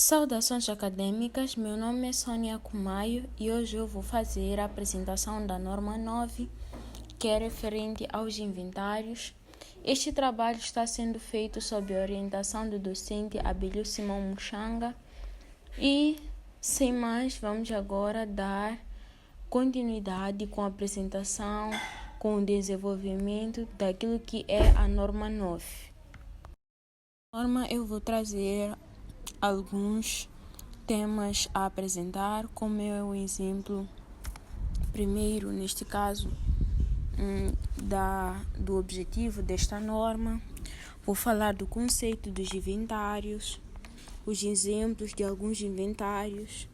Saudações acadêmicas, meu nome é Sônia Kumaio e hoje eu vou fazer a apresentação da norma 9, que é referente aos inventários. Este trabalho está sendo feito sob a orientação do docente Abílio Simão Muxanga e, sem mais, vamos agora dar continuidade com a apresentação, com o desenvolvimento daquilo que é a norma 9. Na norma eu vou trazer alguns temas a apresentar, como é o exemplo primeiro, neste caso, do objetivo desta norma. Vou falar do conceito dos inventários, os exemplos de alguns inventários,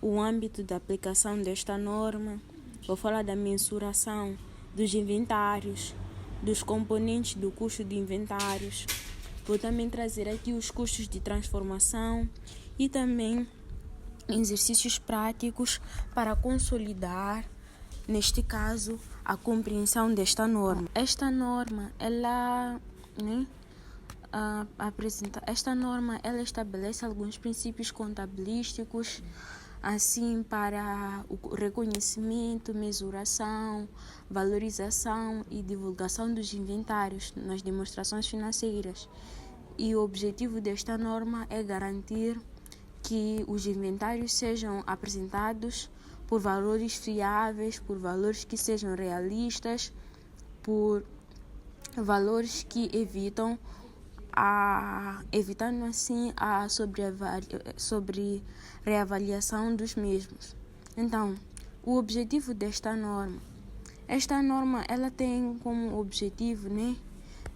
o âmbito da aplicação desta norma. Vou falar da mensuração dos inventários, dos componentes do custo de inventários. Vou também trazer aqui os custos de transformação e também exercícios práticos para consolidar, neste caso, a compreensão desta norma. Esta norma, ela estabelece alguns princípios contabilísticos, assim para o reconhecimento, mensuração, valorização e divulgação dos inventários nas demonstrações financeiras. E o objetivo desta norma é garantir que os inventários sejam apresentados por valores fiáveis, por valores que sejam realistas, por valores que evitando assim a reavaliação dos mesmos. Então, o objetivo desta norma. Esta norma ela tem como objetivo,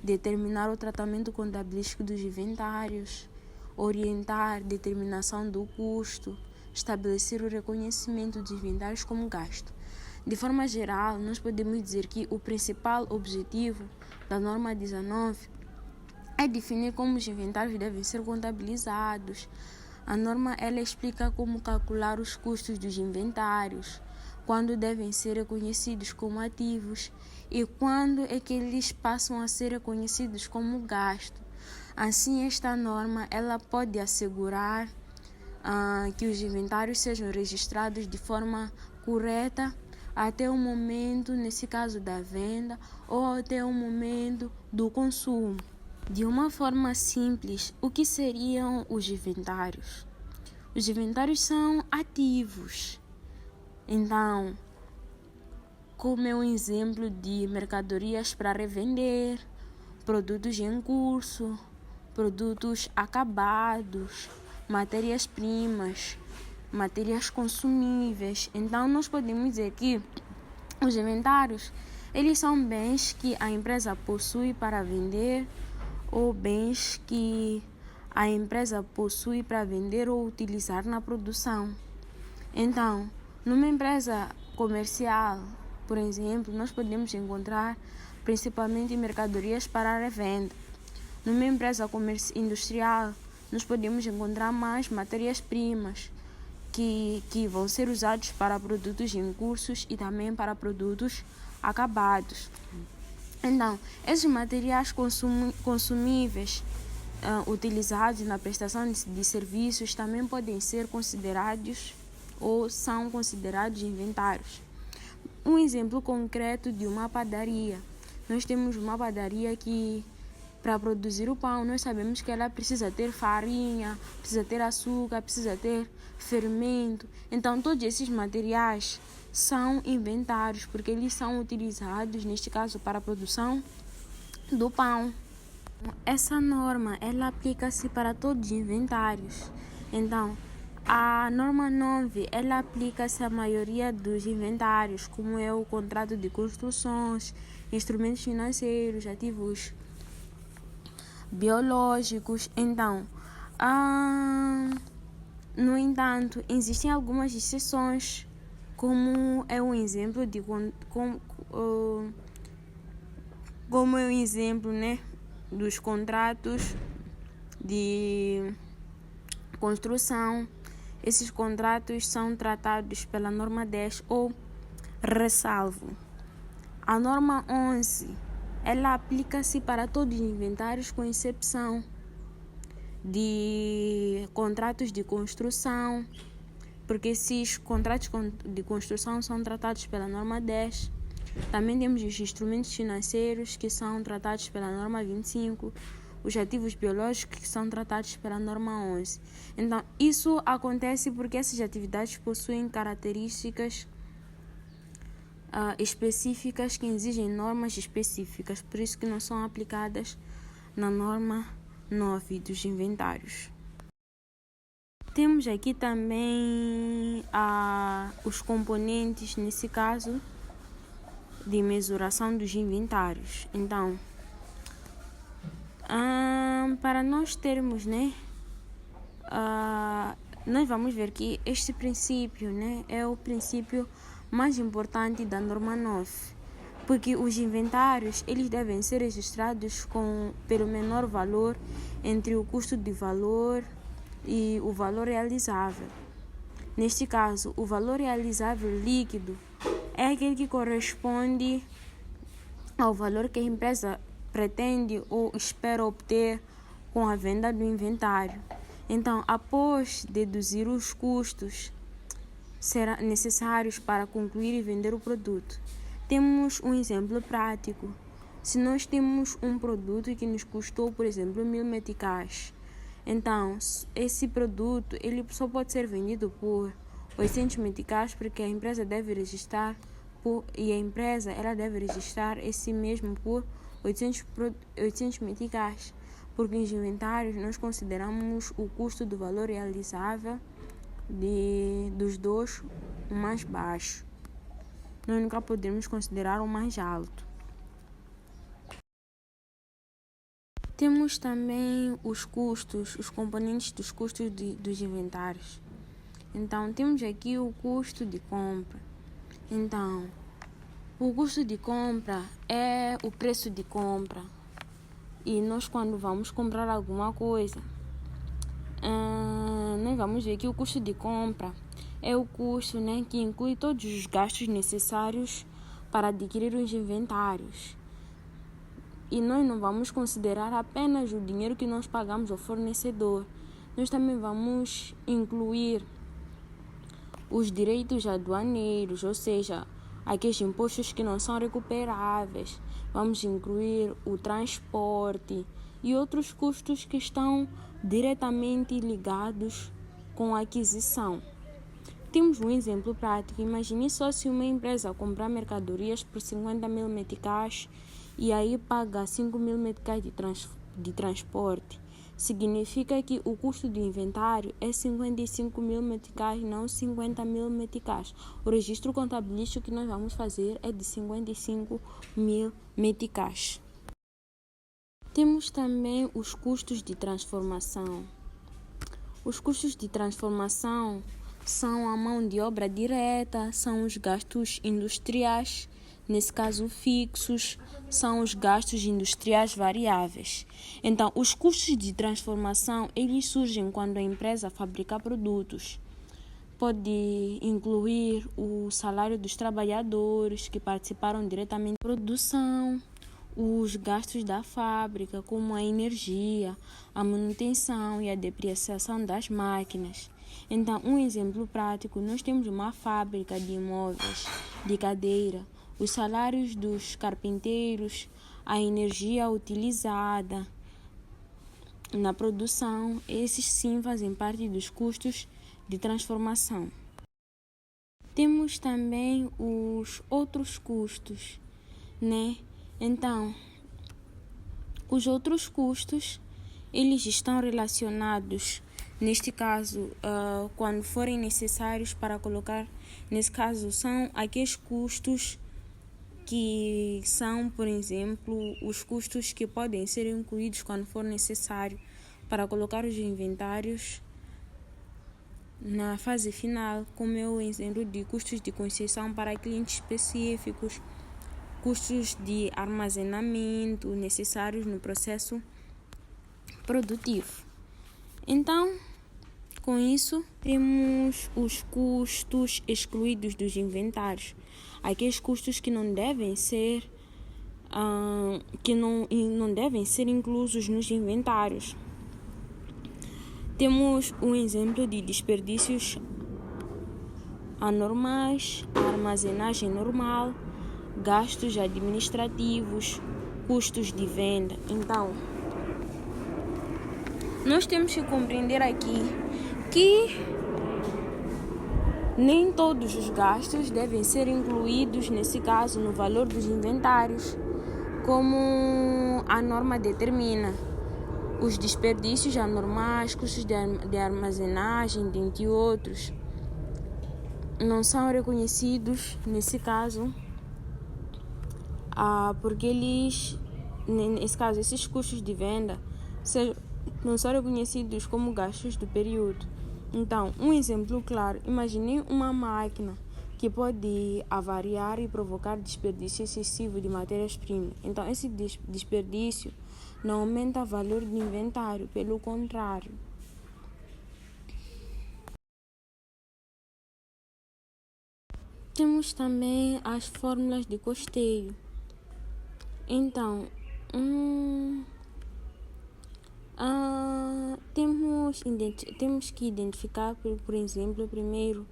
determinar o tratamento contabilístico dos inventários, orientar determinação do custo, estabelecer o reconhecimento dos inventários como gasto. De forma geral, nós podemos dizer que o principal objetivo da norma 19 é definir como os inventários devem ser contabilizados. A norma ela explica como calcular os custos dos inventários, quando devem ser reconhecidos como ativos e quando é que eles passam a ser reconhecidos como gasto. Assim, esta norma ela pode assegurar que os inventários sejam registrados de forma correta até o momento, nesse caso da venda, ou até o momento do consumo. De uma forma simples, o que seriam os inventários? Os inventários são ativos. Então, como é um exemplo de mercadorias para revender, produtos em curso, produtos acabados, matérias-primas, matérias consumíveis. Então, nós podemos dizer que os inventários, eles são bens que a empresa possui para vender ou bens que a empresa possui para vender ou utilizar na produção. Então, numa empresa comercial, por exemplo, nós podemos encontrar principalmente mercadorias para revenda. Numa empresa industrial, nós podemos encontrar mais matérias-primas que vão ser usados para produtos em cursos e também para produtos acabados. Então, esses materiais consumíveis utilizados na prestação de serviços também podem ser considerados ou são considerados inventários. Um exemplo concreto de uma padaria. Nós temos uma padaria que, para produzir o pão, nós sabemos que ela precisa ter farinha, precisa ter açúcar, precisa ter fermento. Então, todos esses materiais são inventários, porque eles são utilizados, neste caso, para a produção do pão. Essa norma, ela aplica-se para todos os inventários. Então, a norma 9, ela aplica-se à maioria dos inventários, como é o contrato de construções, instrumentos financeiros, ativos biológicos. Então, no entanto, existem algumas exceções, como é um exemplo dos contratos de construção. Esses contratos são tratados pela norma 10 ou ressalvo. A norma 11, ela aplica-se para todos os inventários com exceção de contratos de construção, porque esses contratos de construção são tratados pela norma 10. Também temos os instrumentos financeiros, que são tratados pela norma 25, os ativos biológicos, que são tratados pela norma 11. Então, isso acontece porque essas atividades possuem características específicas que exigem normas específicas, por isso que não são aplicadas na norma 9 dos inventários. Temos aqui também os componentes, nesse caso, de mesuração dos inventários. Então, para nós termos, nós vamos ver que este princípio, é o princípio mais importante da norma 9, porque os inventários eles devem ser registrados pelo menor valor entre o custo de valor e o valor realizável. Neste caso, o valor realizável líquido é aquele que corresponde ao valor que a empresa pretende ou espera obter com a venda do inventário. Então, após deduzir os custos necessários para concluir e vender o produto, temos um exemplo prático. Se nós temos um produto que nos custou, por exemplo, 1000 meticais, então esse produto ele só pode ser vendido por 800 meticais, porque a empresa deve registrar ela deve registrar esse mesmo por 800 meticais, porque nos inventários nós consideramos o custo do valor realizável dos dois o mais baixo. Nós nunca podemos considerar o mais alto. Temos também os componentes dos custos dos inventários. Então, temos aqui o custo de compra. Então, o custo de compra é o preço de compra. E nós, quando vamos comprar alguma coisa, nós vamos ver que o custo de compra é o custo, que inclui todos os gastos necessários para adquirir os inventários. E nós não vamos considerar apenas o dinheiro que nós pagamos ao fornecedor. Nós também vamos incluir os direitos aduaneiros, ou seja, aqueles impostos que não são recuperáveis. Vamos incluir o transporte e outros custos que estão diretamente ligados com a aquisição. Temos um exemplo prático. Imagine só se uma empresa comprar mercadorias por 50.000 meticais e aí paga 5.000 meticais de transporte. Significa que o custo do inventário é 55.000 meticais, não 50.000 meticais. O registro contabilístico que nós vamos fazer é de 55.000 meticais. Temos também os custos de transformação. Os custos de transformação são a mão de obra direta, são os gastos industriais, nesse caso fixos, são os gastos industriais variáveis. Então, os custos de transformação, eles surgem quando a empresa fabrica produtos. Pode incluir o salário dos trabalhadores que participaram diretamente da produção, os gastos da fábrica, como a energia, a manutenção e a depreciação das máquinas. Então, um exemplo prático, nós temos uma fábrica de imóveis, de cadeira, os salários dos carpinteiros, a energia utilizada na produção, esses sim fazem parte dos custos de transformação. Temos também os outros custos, Então, os outros custos, eles estão relacionados, neste caso, quando forem necessários para colocar, nesse caso, são aqueles custos que são, por exemplo, os custos que podem ser incluídos quando for necessário para colocar os inventários na fase final, como é o exemplo de custos de concessão para clientes específicos, custos de armazenamento necessários no processo produtivo. Então, com isso, temos os custos excluídos dos inventários, aqueles custos que não devem ser não devem ser inclusos nos inventários. Temos um exemplo de desperdícios anormais, armazenagem normal, gastos administrativos, custos de venda. Então, nós temos que compreender aqui que nem todos os gastos devem ser incluídos, nesse caso, no valor dos inventários, como a norma determina. Os desperdícios anormais, custos de armazenagem, dentre outros, não são reconhecidos, nesse caso, porque nesse caso, esses custos de venda não são reconhecidos como gastos do período. Então, um exemplo claro, imagine uma máquina que pode avariar e provocar desperdício excessivo de matérias-primas. Então, esse desperdício não aumenta o valor do inventário, pelo contrário. Temos também as fórmulas de custeio. Então, temos que identificar, por exemplo, primeiro,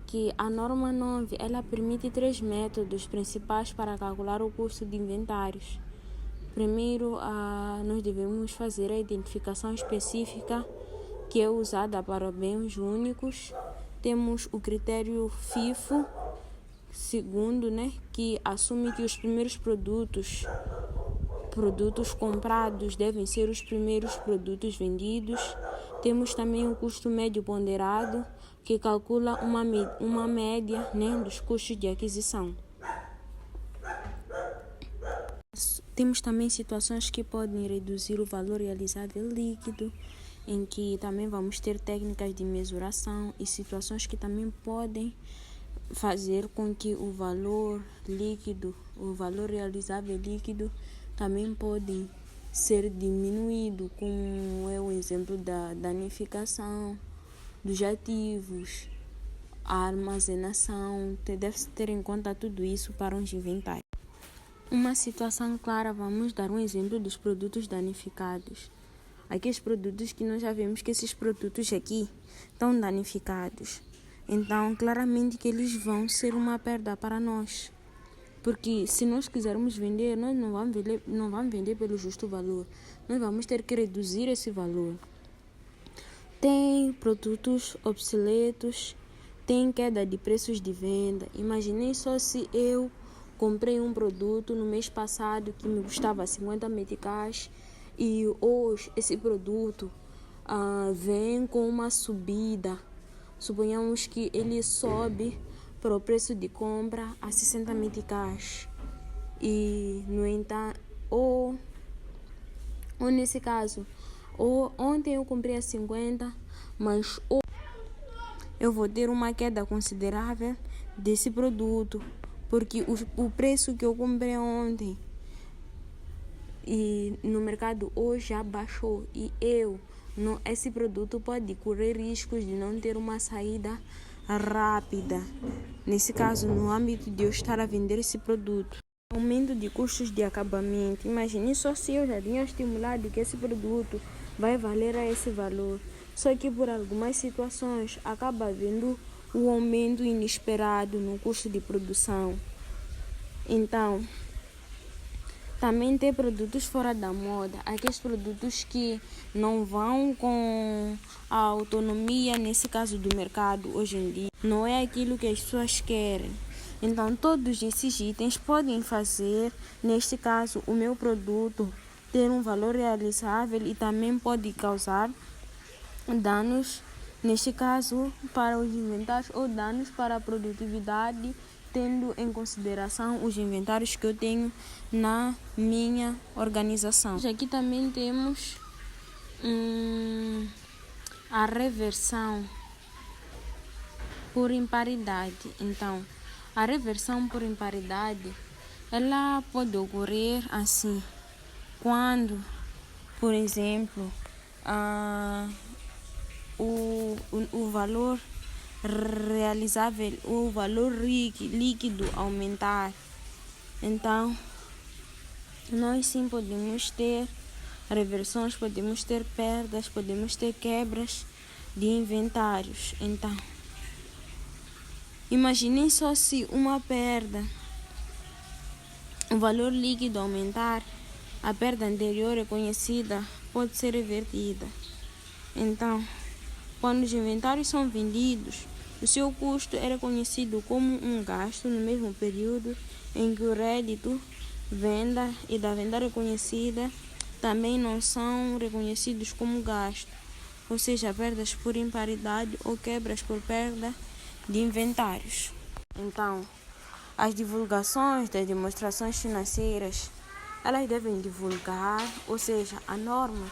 que a norma 9 ela permite 3 métodos principais para calcular o custo de inventários. Primeiro, nós devemos fazer a identificação específica, que é usada para bens únicos. Temos o critério FIFO, segundo, que assume que os primeiros produtos comprados devem ser os primeiros produtos vendidos. Temos também o custo médio ponderado, que calcula uma média dos custos de aquisição. Temos também situações que podem reduzir o valor realizável líquido, em que também vamos ter técnicas de mesuração, e situações que também podem fazer com que o valor realizável líquido também pode ser diminuído, como é o exemplo da danificação dos ativos, a armazenação. Deve-se ter em conta tudo isso para os inventários. Uma situação clara, vamos dar um exemplo dos produtos danificados. Aqueles produtos que nós já vemos que esses produtos aqui estão danificados. Então, claramente que eles vão ser uma perda para nós. Porque se nós quisermos vender, nós não vamos vender pelo justo valor. Nós vamos ter que reduzir esse valor. Tem produtos obsoletos, tem queda de preços de venda. Imaginei só se eu comprei um produto no mês passado que me custava 50 meticais e hoje esse produto vem com uma subida. Suponhamos que ele sobe para o preço de compra a 60 meticais. E, no entanto, ou nesse caso, ontem eu comprei a 50, mas hoje eu vou ter uma queda considerável desse produto, porque o preço que eu comprei ontem e no mercado hoje já baixou, e esse produto pode correr riscos de não ter uma saída rápida. Nesse caso, no âmbito de eu estar a vender esse produto. Aumento de custos de acabamento. Imagine só se eu já tinha estimulado que esse produto vai valer a esse valor. Só que por algumas situações acaba havendo um aumento inesperado no custo de produção. Então, também tem produtos fora da moda, aqueles produtos que não vão com a autonomia, nesse caso do mercado hoje em dia. Não é aquilo que as pessoas querem. Então, todos esses itens podem fazer, neste caso, o meu produto ter um valor realizável e também pode causar danos, neste caso, para os inventários ou danos para a produtividade, tendo em consideração os inventários que eu tenho na minha organização. Aqui também temos a reversão por imparidade. Então, a reversão por imparidade, ela pode ocorrer assim, quando, por exemplo, o valor realizável, o valor líquido aumentar. Então, nós sim podemos ter reversões, podemos ter perdas, podemos ter quebras de inventários. Então, imaginem só se uma perda, o valor líquido aumentar, a perda anterior reconhecida pode ser revertida. Então, quando os inventários são vendidos, o seu custo é reconhecido como um gasto no mesmo período em que o rédito, venda e da venda reconhecida também não são reconhecidos como gasto, ou seja, perdas por imparidade ou quebras por perda de inventários. Então, as divulgações das demonstrações financeiras, elas devem divulgar, ou seja, a norma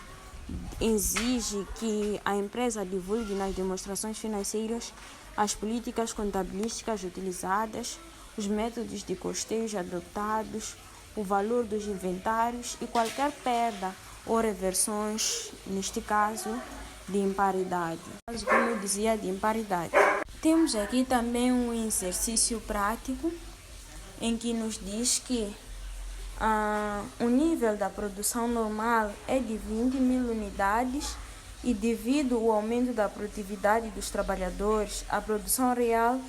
exige que a empresa divulgue nas demonstrações financeiras as políticas contabilísticas utilizadas, os métodos de custeio adotados, o valor dos inventários e qualquer perda ou reversões, neste caso, de imparidade. Como eu dizia, de imparidade. Temos aqui também um exercício prático em que nos diz que o nível da produção normal é de 20.000 unidades e devido ao aumento da produtividade dos trabalhadores, a produção real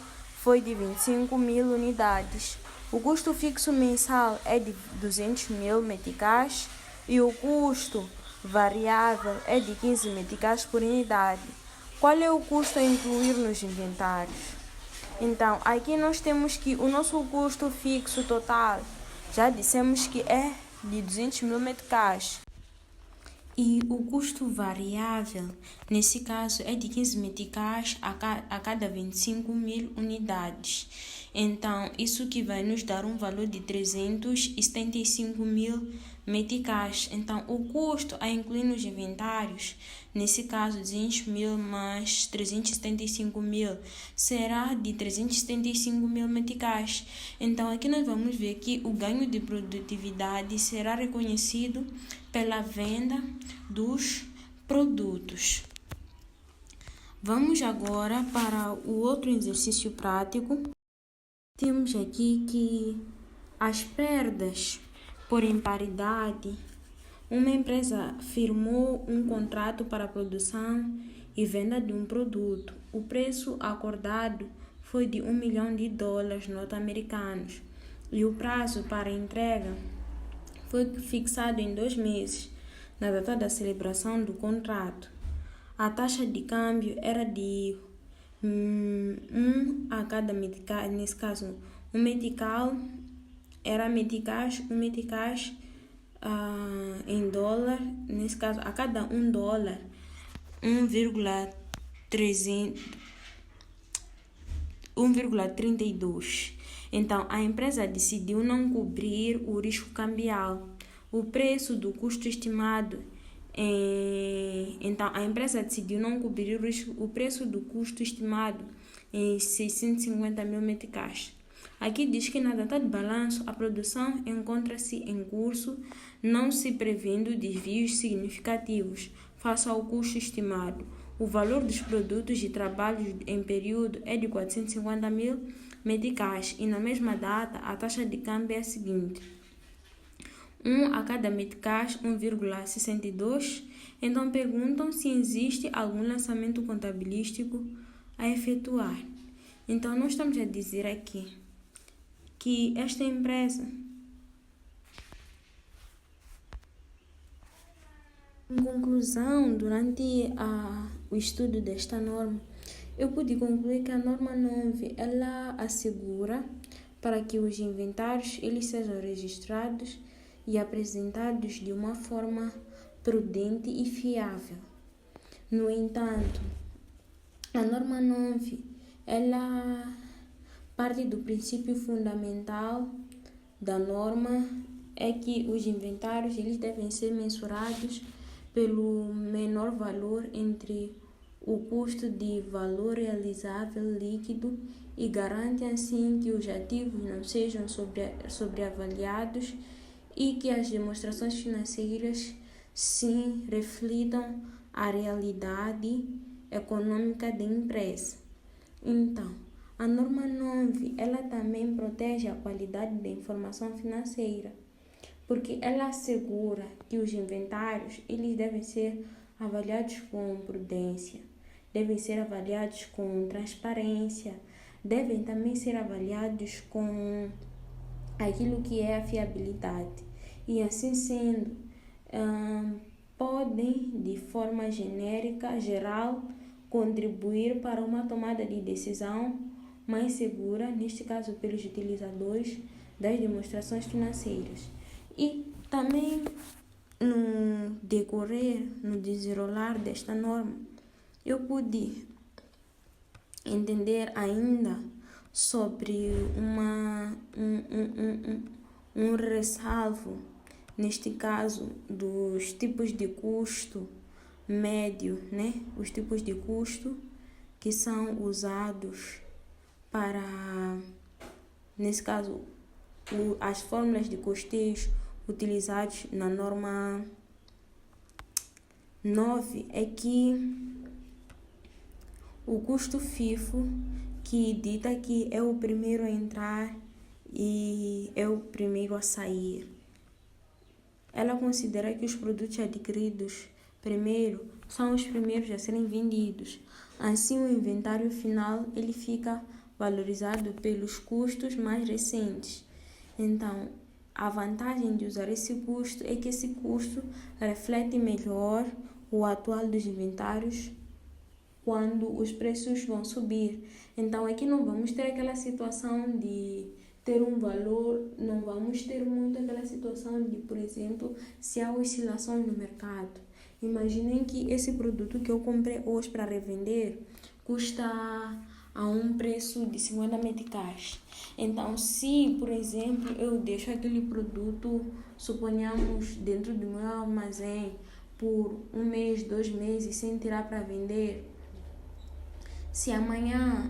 foi de 25.000 unidades. O custo fixo mensal é de 200.000 meticais e o custo variável é de 15 meticais por unidade. Qual é o custo a incluir nos inventários? Então, aqui nós temos que o nosso custo fixo total, já dissemos que é de 200.000 meticais. E o custo variável, nesse caso, é de 15 meticais a cada 25.000 unidades. Então, isso que vai nos dar um valor de 375.000 meticais. Então, o custo a incluir nos inventários, nesse caso, 200.000 mais 375.000, será de 375.000 meticais. Então, aqui nós vamos ver que o ganho de produtividade será reconhecido pela venda dos produtos. Vamos agora para o outro exercício prático. Temos aqui que as perdas por imparidade, uma empresa firmou um contrato para a produção e venda de um produto. O preço acordado foi de $1 milhão norte-americanos e o prazo para entrega foi fixado em 2 meses, na data da celebração do contrato. A taxa de câmbio era de 1 a cada metical, nesse caso, um metical era meticais, um meticais em dólar, nesse caso, a cada $1, 1,32. Então, a empresa decidiu não cobrir o risco cambial. O preço do custo estimado então, a empresa decidiu não cobrir o preço do custo estimado em 650.000 meticais. Aqui diz que na data de balanço, a produção encontra-se em curso, não se prevendo desvios significativos face ao custo estimado. O valor dos produtos e trabalhos em período é de 450.000 meticais e na mesma data a taxa de câmbio é a seguinte: 1 a cada meticais, 1,62. Então perguntam se existe algum lançamento contabilístico a efetuar. Então nós estamos a dizer aqui que esta empresa, em conclusão, durante o estudo desta norma, eu pude concluir que a norma 9 ela assegura para que os inventários eles sejam registrados e apresentados de uma forma prudente e fiável. No entanto, a norma 9 ela parte do princípio fundamental da norma é que os inventários eles devem ser mensurados pelo menor valor entre o custo de valor realizável líquido e garante assim que os ativos não sejam sobreavaliados e que as demonstrações financeiras sim reflitam a realidade econômica da empresa. Então, a norma 9 ela também protege a qualidade da informação financeira, porque ela assegura que os inventários eles devem ser avaliados com prudência, devem ser avaliados com transparência, devem também ser avaliados com aquilo que é a fiabilidade. E assim sendo, podem, de forma genérica, geral, contribuir para uma tomada de decisão mais segura, neste caso pelos utilizadores das demonstrações financeiras. E também no decorrer, no desenrolar desta norma, eu pude entender ainda sobre um ressalvo, neste caso, dos tipos de custo médio, né? Os tipos de custo que são usados para, nesse caso, as fórmulas de custeios utilizados na norma 9 é que o custo FIFO, que dita que é o primeiro a entrar e é o primeiro a sair. Ela considera que os produtos adquiridos primeiro são os primeiros a serem vendidos. Assim, o inventário final ele fica valorizado pelos custos mais recentes. Então, a vantagem de usar esse custo é que esse custo reflete melhor o atual dos inventários quando os preços vão subir. Então, aqui não vamos ter aquela situação de ter um valor, não vamos ter muito aquela situação de, por exemplo, se há oscilações no mercado. Imaginem que esse produto que eu comprei hoje para revender custa a um preço de 50 meticais. Então, se, por exemplo, eu deixo aquele produto, suponhamos, dentro do meu armazém por 1 mês, 2 meses, sem tirar para vender, se amanhã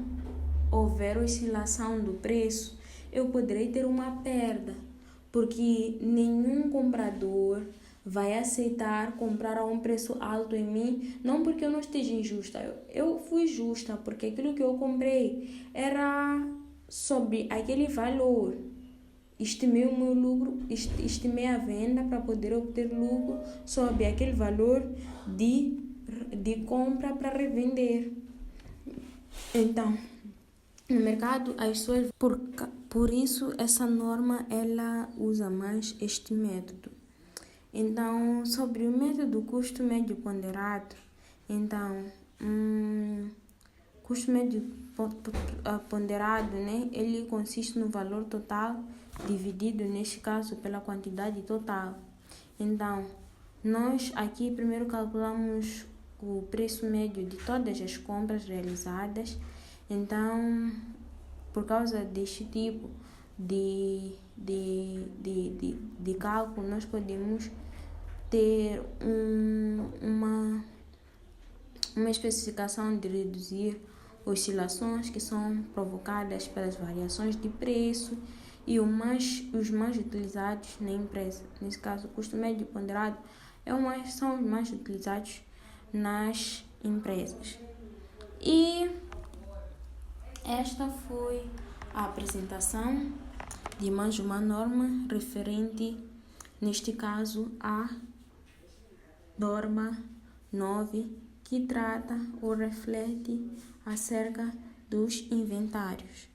houver oscilação do preço, eu poderei ter uma perda, porque nenhum comprador vai aceitar comprar a um preço alto em mim, não porque eu não esteja injusta. Eu fui justa, porque aquilo que eu comprei era sobre aquele valor. Estimei o meu lucro, estimei a venda para poder obter lucro sobre aquele valor de compra para revender. Então, no mercado, as pessoas, por isso, essa norma, ela usa mais este método. Então, sobre o método custo médio ponderado, então, custo médio ponderado, né, ele consiste no valor total dividido, neste caso, pela quantidade total. Então, nós aqui primeiro calculamos o preço médio de todas as compras realizadas. Então, por causa deste tipo de cálculo, nós podemos ter uma especificação de reduzir oscilações que são provocadas pelas variações de preço e os mais utilizados na empresa. Nesse caso, o custo médio ponderado são os mais utilizados nas empresas. E esta foi a apresentação de mais uma norma referente, neste caso, à norma 9, que trata ou reflete acerca dos inventários.